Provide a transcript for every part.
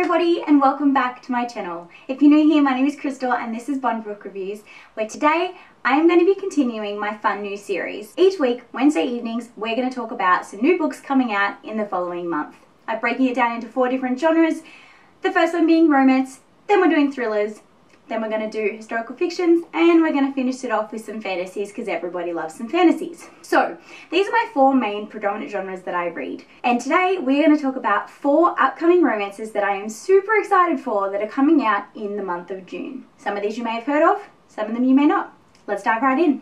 everybody and welcome back to my channel. If you're new here, my name is Krystal and this is Bond Book Reviews, where today I am going to be continuing my fun new series. Each week, Wednesday evenings, we're going to talk about some new books coming out in the following month. I'm breaking it down into 4 different genres, the first one being romance, then we're doing thrillers, then we're going to do historical fictions, and we're going to finish it off with some fantasies because everybody loves some fantasies. So these are my 4 main predominant genres that I read. And today we're going to talk about 4 upcoming romances that I am super excited for that are coming out in the month of June. Some of these you may have heard of, some of them you may not. Let's dive right in.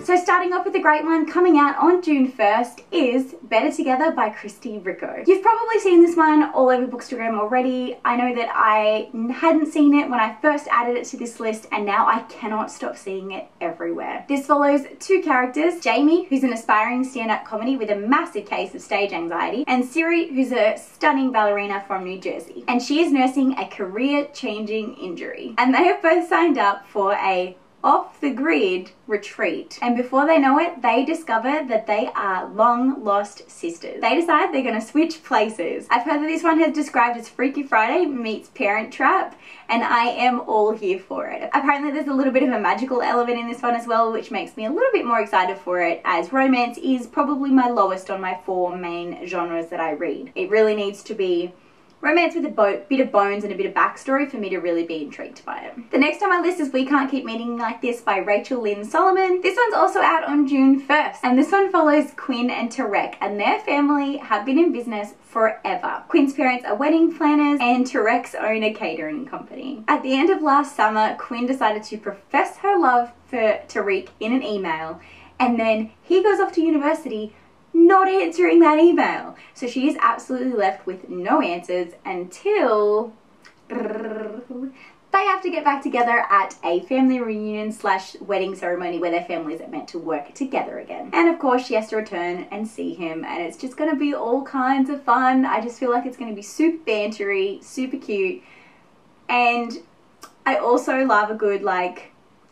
So starting off with the great one coming out on June 1st is Better Together by Kristy Rico. You've probably seen this one all over Bookstagram already. I know that I hadn't seen it when I first added it to this list, and now I cannot stop seeing it everywhere. This follows 2 characters, Jamie, who's an aspiring stand-up comedy with a massive case of stage anxiety, and Siri, who's a stunning ballerina from New Jersey. And she is nursing a career-changing injury. And they have both signed up for a off-the-grid retreat, and before they know it, they discover that they are long-lost sisters. They decide they're going to switch places. I've heard that this one has described as Freaky Friday meets Parent Trap, and I am all here for it. Apparently there's a little bit of a magical element in this one as well, which makes me a little bit more excited for it, as romance is probably my lowest on my 4 main genres that I read. It really needs to be romance with a bit of bones and a bit of backstory for me to really be intrigued by it. The next on my list is We Can't Keep Meeting Like This by Rachel Lynn Solomon. This one's also out on June 1st, and this one follows Quinn and Tarek, and their family have been in business forever. Quinn's parents are wedding planners and Tarek's own a catering company. At the end of last summer, Quinn decided to profess her love for Tarek in an email, and then he goes off to university not answering that email. So she is absolutely left with no answers until they have to get back together at a family reunion / wedding ceremony where their families are meant to work together again. And of course she has to return and see him, and it's just going to be all kinds of fun. I just feel like it's going to be super bantery, super cute, and I also love a good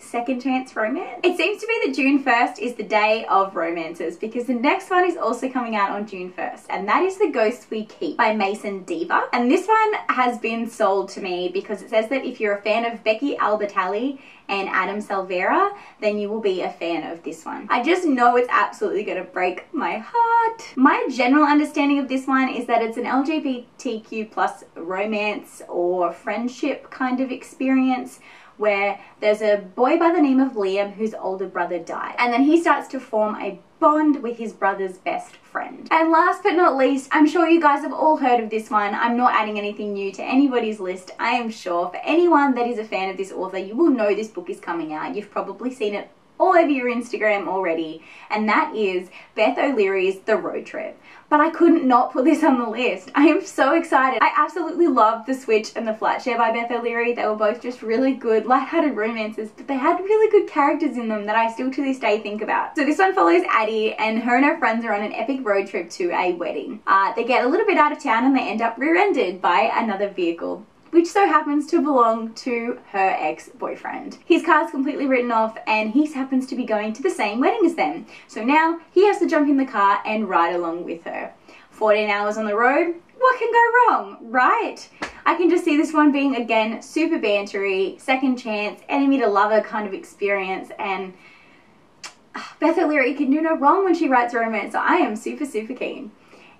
second chance romance. It seems to be that June 1st is the day of romances, because the next one is also coming out on June 1st, and that is The Ghosts We Keep by Mason Diva. And this one has been sold to me because it says that if you're a fan of Becky Albertalli and Adam Salvera, then you will be a fan of this one. I just know it's absolutely gonna break my heart. My general understanding of this one is that it's an LGBTQ+ romance or friendship kind of experience, where there's a boy by the name of Liam whose older brother died, and then he starts to form a bond with his brother's best friend. And last but not least, I'm sure you guys have all heard of this one. I'm not adding anything new to anybody's list, I am sure. For anyone that is a fan of this author, you will know this book is coming out. You've probably seen it all over your Instagram already, and that is Beth O'Leary's The Road Trip. But I couldn't not put this on the list. I am so excited. I absolutely love The Switch and The Flat Share by Beth O'Leary. They were both just really good, lighthearted romances, but they had really good characters in them that I still to this day think about. So this one follows Addie, and her friends are on an epic road trip to a wedding. They get a little bit out of town and they end up rear-ended by another vehicle, which so happens to belong to her ex-boyfriend. His car's completely written off, and he happens to be going to the same wedding as them. So now he has to jump in the car and ride along with her. 14 hours on the road, what can go wrong, right? I can just see this one being, again, super bantery, second chance, enemy to lover kind of experience, and Beth O'Leary can do no wrong when she writes romance, so I am super, super keen.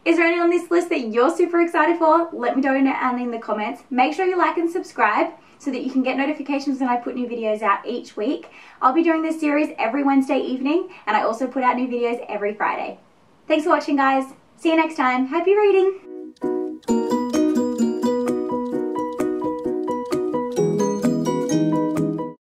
Is there any on this list that you're super excited for? Let me know in the comments. Make sure you like and subscribe so that you can get notifications when I put new videos out each week. I'll be doing this series every Wednesday evening, and I also put out new videos every Friday. Thanks for watching, guys. See you next time. Happy reading!